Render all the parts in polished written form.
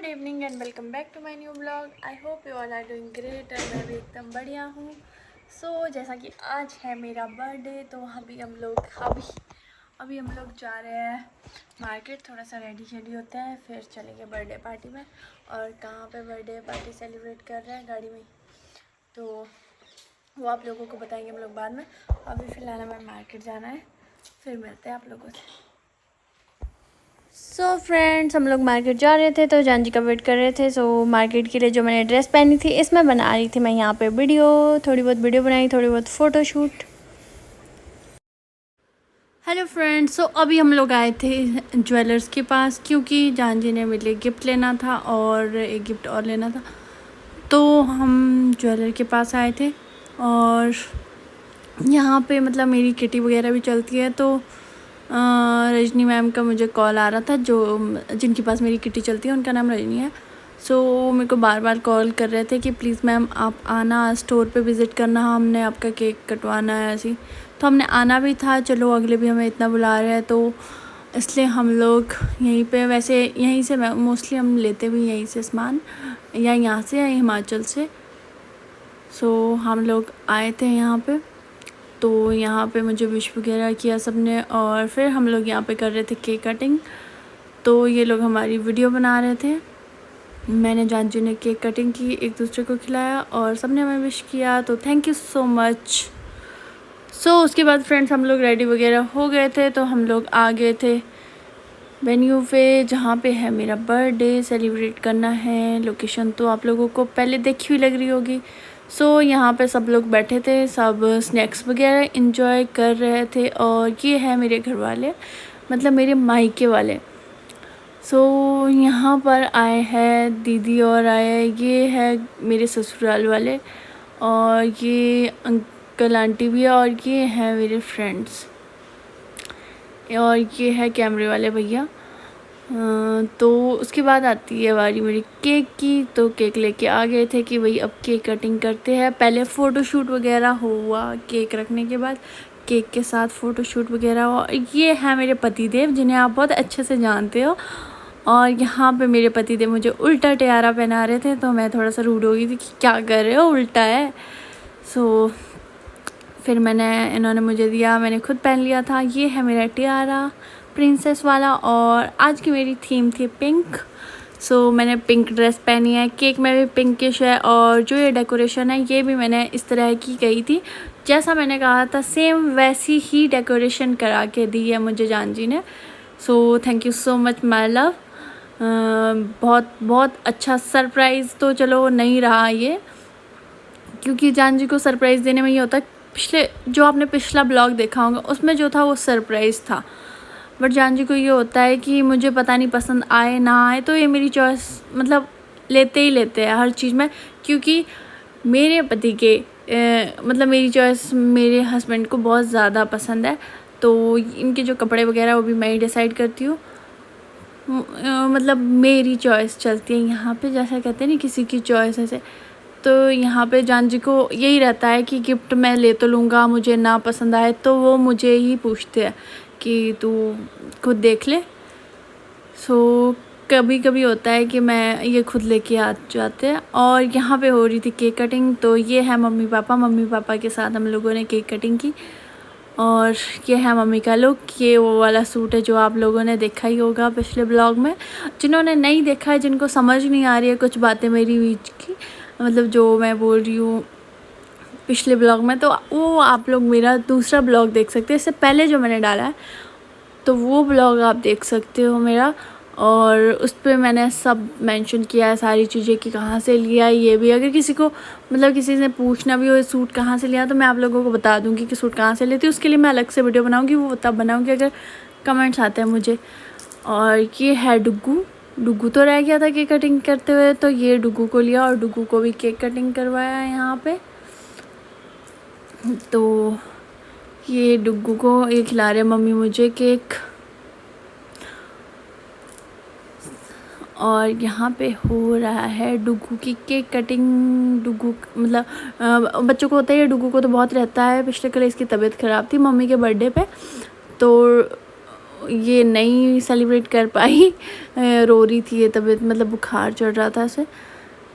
Evening and welcome back to my new blog. I hope you all are doing great और मैं भी एकदम बढ़िया हूँ। जैसा कि आज है मेरा बर्थडे तो अभी हम लोग जा रहे हैं मार्केट, थोड़ा सा रेडी शेडी होता है फिर चलेंगे बर्थडे पार्टी में। और कहाँ पे बर्थडे पार्टी सेलिब्रेट कर रहे हैं गाड़ी में, तो वो आप लोगों को बताएंगे हम लोग बाद में। अभी फ़िलहाल हमें मार्केट जाना है, फिर मिलते हैं आप लोगों से। फ्रेंड्स, हम लोग मार्केट जा रहे थे तो जान जी का वेट कर रहे थे। मार्केट के लिए जो मैंने ड्रेस पहनी थी इसमें बना रही थी मैं यहाँ पे वीडियो, थोड़ी बहुत वीडियो बनाई, थोड़ी बहुत फ़ोटोशूट। हेलो फ्रेंड्स, अभी हम लोग आए थे ज्वेलर्स के पास क्योंकि जान जी ने मेरे लिए गिफ्ट लेना था और एक गिफ्ट और लेना था, तो हम ज्वेलर के पास आए थे। और यहाँ पे मतलब मेरी किटी वगैरह भी चलती है, तो रजनी मैम का मुझे कॉल आ रहा था, जो जिनके पास मेरी किटी चलती है उनका नाम रजनी है। मेरे को बार बार कॉल कर रहे थे कि प्लीज़ मैम आप आना, स्टोर पे विज़िट करना, हमने आपका केक कटवाना है ऐसी। तो हमने आना भी था, चलो अगले भी हमें इतना बुला रहे हैं तो इसलिए हम लोग यहीं पे, वैसे यहीं से मोस्टली हम लेते भी यहीं से सामान, या यहाँ से या हिमाचल से। हम लोग आए थे यहाँ पे, तो यहाँ पे मुझे विश वगैरह किया सबने और फिर हम लोग यहाँ पे कर रहे थे केक कटिंग। तो ये लोग हमारी वीडियो बना रहे थे, मैंने जान जी ने केक कटिंग की, एक दूसरे को खिलाया और सबने हमें विश किया, तो थैंक यू सो मच। उसके बाद फ्रेंड्स हम लोग रेडी वगैरह हो गए थे, तो हम लोग आ गए थे वेन्यू पे जहाँ पे है मेरा बर्थडे सेलिब्रेट करना है। लोकेशन तो आप लोगों को पहले देखी हुई लग रही होगी। यहाँ पे सब लोग बैठे थे, सब स्नैक्स वगैरह इंजॉय कर रहे थे। और ये है मेरे घर वाले, मतलब मेरे मायके वाले। यहाँ पर आए हैं दीदी और आए, ये है मेरे ससुराल वाले और ये अंकल आंटी भी है और ये हैं मेरे फ्रेंड्स और ये है कैमरे वाले भैया। तो उसके बाद आती है बारी मेरी केक की, तो केक लेके आ गए थे कि भाई अब केक कटिंग करते हैं। पहले फ़ोटोशूट वगैरह हुआ, केक रखने के बाद केक के साथ फ़ोटोशूट वगैरह हुआ। ये है मेरे पतिदेव जिन्हें आप बहुत अच्छे से जानते हो। और यहाँ पे मेरे पतिदेव मुझे उल्टा टियारा पहना रहे थे, तो मैं थोड़ा सा रूड हो गई थी कि क्या कर रहे हो, उल्टा है। फिर इन्होंने मुझे दिया, मैंने खुद पहन लिया था। ये है मेरा टियारा प्रिंसेस वाला और आज की मेरी थीम थी पिंक। मैंने पिंक ड्रेस पहनी है, केक में भी पिंकिश है और जो ये डेकोरेशन है ये भी मैंने इस तरह की कही थी, जैसा मैंने कहा था सेम वैसी ही डेकोरेशन करा के दी है मुझे जान जी ने। Thank you so much my love. बहुत बहुत अच्छा सरप्राइज़ तो चलो नहीं रहा ये, क्योंकि जान जी को सरप्राइज़ देने में ये होता है, जो आपने पिछला ब्लॉग देखा होगा उसमें जो था वो सरप्राइज़ था, बट जान जी को ये होता है कि मुझे पता नहीं पसंद आए ना आए, तो ये मेरी चॉइस मतलब लेते ही लेते हैं हर चीज़ में, क्योंकि मेरे पति के मतलब मेरी चॉइस मेरे हस्बैंड को बहुत ज़्यादा पसंद है। तो इनके जो कपड़े वगैरह वो भी मैं ही डिसाइड करती हूँ, मतलब मेरी चॉइस चलती है यहाँ पे, जैसा कहते हैं नहीं किसी की चॉइस ऐसे। तो यहाँ पे जान जी को यही रहता है कि गिफ्ट मैं ले तो लूँगा, मुझे ना पसंद आए तो वो मुझे ही पूछते हैं कि तू खुद देख ले। कभी कभी होता है कि मैं ये खुद लेके आ जाते हैं। और यहाँ पे हो रही थी केक कटिंग, तो ये है मम्मी पापा के साथ हम लोगों ने केक कटिंग की। और ये है मम्मी का लुक, ये वो वाला सूट है जो आप लोगों ने देखा ही होगा पिछले ब्लॉग में। जिन्होंने नहीं देखा है, जिनको समझ नहीं आ रही है कुछ बातें मेरी बीच की, मतलब जो मैं बोल रही हूँ पिछले ब्लॉग में, तो वो आप लोग मेरा दूसरा ब्लॉग देख सकते हैं, इससे पहले जो मैंने डाला है, तो वो ब्लॉग आप देख सकते हो मेरा। और उस पर मैंने सब मेंशन किया है सारी चीज़ें कि कहाँ से लिया है। ये भी अगर किसी को मतलब किसी से पूछना भी हो सूट कहाँ से लिया, तो मैं आप लोगों को बता दूँगी कि सूट कहाँ से लेती हूँ। उसके लिए मैं अलग से वीडियो बनाऊँगी, वो तब बनाऊँगी अगर कमेंट्स आते हैं मुझे। और ये है डुग्गू तो रह गया था केक कटिंग करते हुए, तो ये डुग्गू को लिया और डुग्गू को भी केक कटिंग करवाया है यहाँ पे। तो ये डुग्गू को ये खिला रहे मम्मी मुझे केक। और यहाँ पे हो रहा है डुग्गू की केक कटिंग। डुग्गू मतलब बच्चों को होता है, डुग्गू को तो बहुत रहता है, पिछले कल इसकी तबीयत ख़राब थी मम्मी के बर्थडे पे, तो ये नहीं सेलिब्रेट कर पाई, रो रही थी, ये तबीयत मतलब बुखार चढ़ रहा था इसे,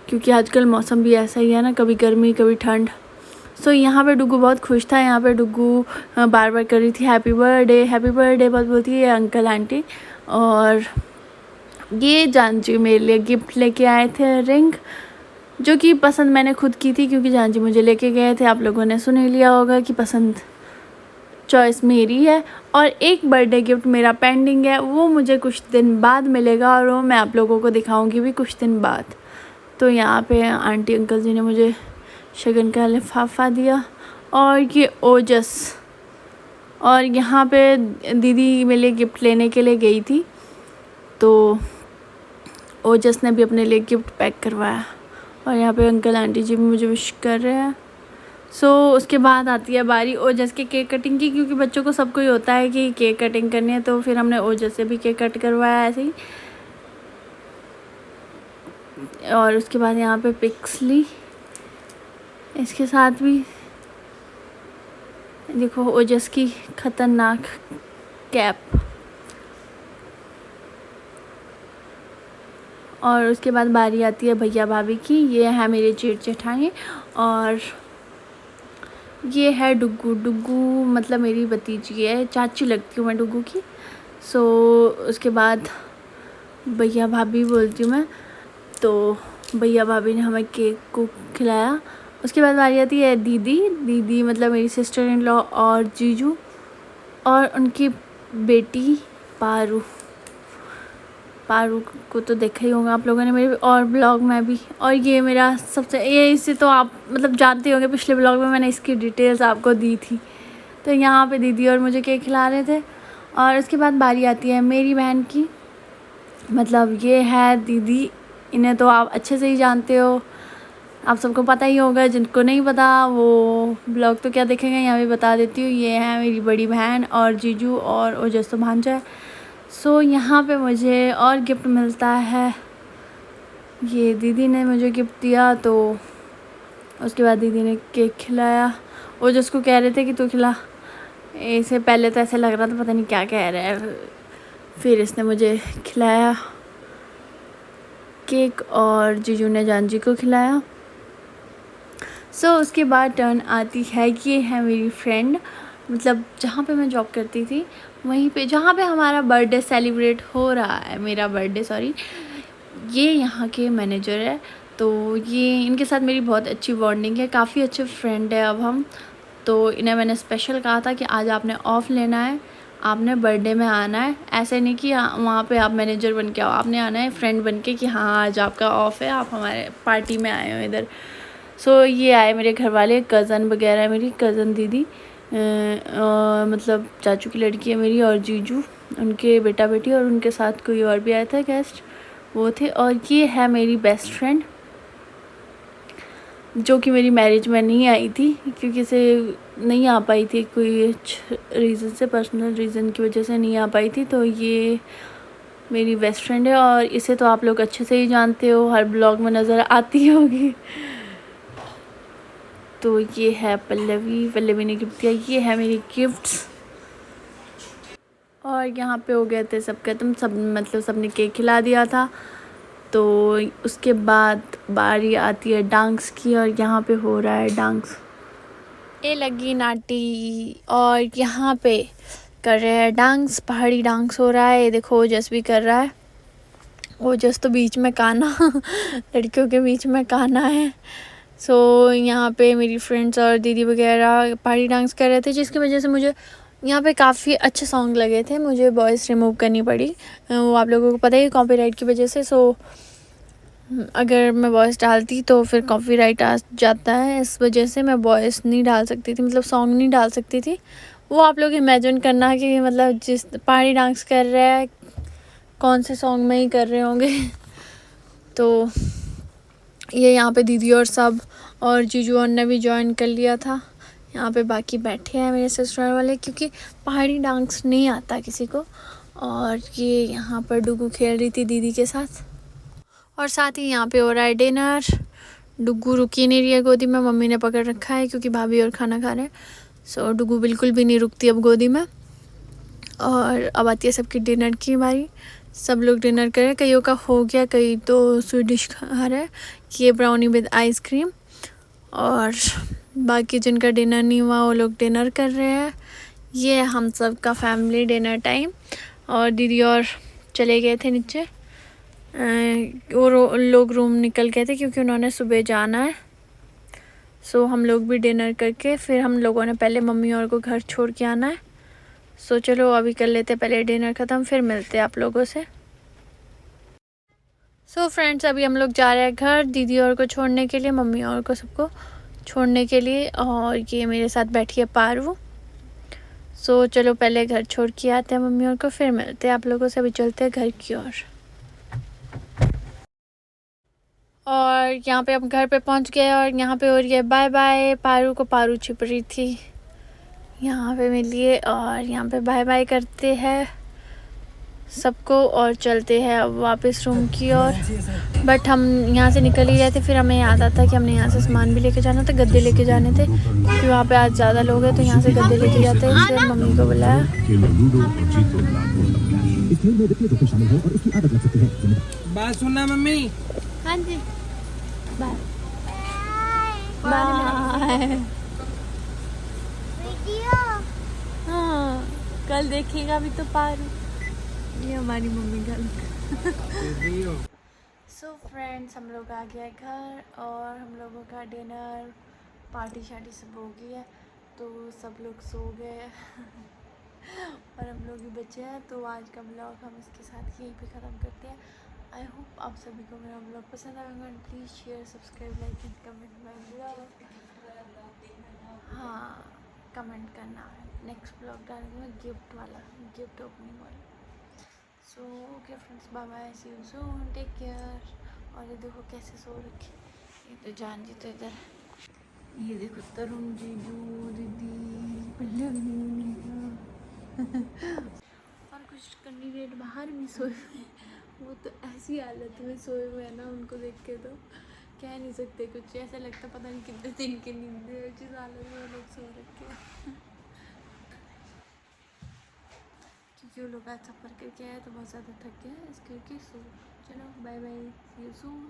क्योंकि आजकल मौसम भी ऐसा ही है ना, कभी गर्मी कभी ठंड। सो यहाँ पे डुग्गू बहुत खुश था। यहाँ पे डुग्गू बार बार कर रही थी हैप्पी बर्थडे बहुत बोलती है अंकल आंटी। और ये जानजी मेरे लिए गिफ्ट लेके आए थे, रिंग, जो कि पसंद मैंने खुद की थी क्योंकि जानजी मुझे लेके गए थे। आप लोगों ने सुन ही लिया होगा कि पसंद चॉइस मेरी है। और एक बर्थडे गिफ्ट मेरा पेंडिंग है, वो मुझे कुछ दिन बाद मिलेगा और वो मैं आप लोगों को दिखाऊंगी भी कुछ दिन बाद। तो यहाँ पे आंटी अंकल जी ने मुझे शगन का लिफाफा दिया और ये ओजस। और यहाँ पे दीदी मेरे लिए गिफ्ट लेने के लिए गई थी, तो ओजस ने भी अपने लिए गिफ्ट पैक करवाया। और यहाँ पे अंकल आंटी जी भी मुझे विश कर रहे हैं। सो उसके बाद आती है बारी ओजस के केक कटिंग की, क्योंकि बच्चों को सबको ही होता है कि केक कटिंग करनी है, तो फिर हमने ओजस से भी केक कट करवाया ऐसे ही। और उसके बाद यहाँ पे पिक्स ली, इसके साथ भी देखो ओजस की खतरनाक कैप। और उसके बाद बारी आती है भैया भाभी की। ये है मेरे जेठ जेठानी और ये है डुग्गू मतलब मेरी भतीजी है, चाची लगती हूँ मैं डुग्गू की। सो उसके बाद भैया भाभी बोलती हूँ मैं, तो भैया भाभी ने हमें केक को खिलाया। उसके बाद बारी आती है दीदी मतलब मेरी सिस्टर इन लॉ और जीजू और उनकी बेटी पारू को तो देखा ही होगा आप लोगों ने मेरे और ब्लॉग में भी। और ये मेरा सबसे, ये इसे तो आप मतलब जानते होंगे, पिछले ब्लॉग में मैंने इसकी डिटेल्स आपको दी थी। तो यहाँ पे दीदी और मुझे केक खिला रहे थे। और उसके बाद बारी आती है मेरी बहन की, मतलब ये है दीदी, इन्हें तो आप अच्छे से ही जानते हो, आप सबको पता ही होगा। जिनको नहीं पता वो ब्लॉग तो क्या देखेंगे, यहाँ भी बता देती हूँ। ये है मेरी बड़ी बहन और जीजू और ओजस तो भांजा है। सो यहाँ पे मुझे और गिफ्ट मिलता है, ये दीदी ने मुझे गिफ्ट दिया। तो उसके बाद दीदी ने केक खिलाया। ओजस को कह रहे थे कि तू खिला, इसे पहले तो ऐसे लग रहा था पता नहीं क्या कह रहा है, फिर इसने मुझे खिलाया केक और जीजू ने जानजी को खिलाया। सो उसके बाद टर्न आती है, ये है मेरी फ्रेंड, मतलब जहाँ पे मैं जॉब करती थी वहीं पे, जहाँ पे हमारा बर्थडे सेलिब्रेट हो रहा है, मेरा बर्थडे सॉरी, ये यहाँ के मैनेजर है। तो ये इनके साथ मेरी बहुत अच्छी बॉन्डिंग है, काफ़ी अच्छे फ्रेंड है अब हम। तो इन्हें मैंने स्पेशल कहा था कि आज आपने ऑफ़ लेना है, आपने बर्थडे में आना है, ऐसे नहीं कि वहाँ पे आप मैनेजर बन के आओ, आपने आना है फ्रेंड बन के कि हाँ आज आपका ऑफ़ है, आप हमारे पार्टी में आए हो इधर। सो ये आए मेरे घर वाले, कज़न वगैरह, मेरी कज़न दीदी मतलब चाचू की लड़की है मेरी, और जीजू उनके बेटा बेटी, और उनके साथ कोई और भी आया था गेस्ट, वो थे। और ये है मेरी बेस्ट फ्रेंड, जो कि मेरी मैरिज में नहीं आई थी क्योंकि इसे नहीं आ पाई थी, कोई रीज़न से, पर्सनल रीज़न की वजह से नहीं आ पाई थी। तो ये मेरी बेस्ट फ्रेंड है और इसे तो आप लोग अच्छे से ही जानते हो, हर ब्लॉग में नज़र आती होगी। तो ये है पल्लवी ने गिफ्ट दिया, ये है मेरी गिफ्ट्स। और यहाँ पे हो गए थे सब खत्म, सब मतलब सबने केक खिला दिया था। तो उसके बाद बारी आती है डांस की, और यहाँ पे हो रहा है डांस, ये लगी नाटी, और यहाँ पे कर रहे हैं डांस, पहाड़ी डांस हो रहा है। ये देखो ओजस भी कर रहा है, ओजस तो बीच में काना लड़कियों के बीच में काना है। सो यहाँ पे मेरी फ्रेंड्स और दीदी वगैरह पहाड़ी डांस कर रहे थे, जिसकी वजह से मुझे यहाँ पे काफ़ी अच्छे सॉन्ग लगे थे, मुझे वॉइस रिमूव करनी पड़ी, वो आप लोगों को पता ही कॉपीराइट की वजह से। सो अगर मैं वॉइस डालती तो फिर कॉपीराइट आ जाता है, इस वजह से मैं वॉइस नहीं डाल सकती थी, मतलब सॉन्ग नहीं डाल सकती थी। वो आप लोग इमेजिन करना कि मतलब जिस पहाड़ी डांस कर रहा है कौन से सॉन्ग में ही कर रहे होंगे। तो ये यहाँ पे दीदी और सब और जीजू और ने भी ज्वाइन कर लिया था। यहाँ पे बाकी बैठे हैं मेरे ससुराल वाले, क्योंकि पहाड़ी डांस नहीं आता किसी को। और ये यहाँ पर डुग्गू खेल रही थी दीदी के साथ, और साथ ही यहाँ पे हो रहा है डिनर। डुग्गू रुकी नहीं रही है गोदी में, मम्मी ने पकड़ रखा है क्योंकि भाभी और खाना खा रहे हैं। सो डुग्गू बिल्कुल भी नहीं रुकती अब गोदी में। और अब आती है सबकी डिनर की बारी। सब लोग डिनर कर रहे हैं, कईयों का हो गया, कई तो स्वीट डिश खा रहे हैं। ये ब्राउनी विद आइसक्रीम। और बाकी जिनका डिनर नहीं हुआ वो लोग डिनर कर रहे हैं। ये हम सब का फैमिली डिनर टाइम। और दीदी और चले गए थे नीचे, और लोग रूम निकल गए थे क्योंकि उन्होंने सुबह जाना है। सो हम लोग भी डिनर करके फिर हम लोगों ने पहले मम्मी और को घर छोड़ के आना है। सो चलो अभी कर लेते पहले डिनर ख़त्म, फिर मिलते हैं आप लोगों से। सो फ्रेंड्स, अभी हम लोग जा रहे हैं घर दीदी और को छोड़ने के लिए, मम्मी और को सबको छोड़ने के लिए। और ये मेरे साथ बैठी है पारू। सो चलो पहले घर छोड़ के आते हैं मम्मी और को, फिर मिलते हैं आप लोगों से। अभी चलते हैं घर की ओर। और यहाँ पे हम घर पे पहुँच गए और यहाँ पे हो रही है बाय बाय पारू को। पारू छिप रही थी यहाँ पे मिलिए, और यहाँ पे बाय बाय करते हैं सबको और चलते हैं अब वापस रूम की ओर। बट हम यहाँ से निकल ही रहे थे, फिर हमें याद आता कि हमने यहाँ से सामान भी लेके जाना था, गद्दे लेके जाने थे क्योंकि वहाँ पे आज ज़्यादा लोग हैं, तो यहाँ से गद्दे लेके जाते हैं। इसलिए मम्मी को बुलाया। बात सुनना मम्मी। हाँ जी, बाय बाय। हाँ, कल देखेगा भी तो पारू। ये हमारी मम्मी का लुक। सो फ्रेंड्स, हम लोग आ गए घर और हम लोगों का डिनर पार्टी शार्टी सब हो गई है, तो सब लोग सो गए और हम लोग ही बचे हैं। तो आज का ब्लॉग हम इसके साथ यहीं पे ख़त्म करते हैं। आई होप आप सभी को मेरा ब्लॉग पसंद आएगा। Please share, subscribe, like and comment my blog. हाँ, कमेंट करना है। नेक्स्ट ब्लॉग डालूँगा गिफ्ट वाला, गिफ्ट ओपनिंग वाला। So okay friends, bye bye, see you soon, take care. और ये देखो कैसे सो रखे, ये तो जान जी तो इधर, ये देखो तरुण जीजू दीदी और कुछ कैंडिडेट बाहर भी सोए हुए, वो तो ऐसी हालत में सोए हुए हैं ना, उनको देख के तो कह नहीं सकते कुछ। ऐसा लगता पता नहीं कितने दिन की नींद है, जिस हालत में वो लोग सो रखे हैं क्योंकि वो लोग आज सफ़र करके आए तो बहुत ज़्यादा थक गए इस करके। सो चलो bye bye, see you soon.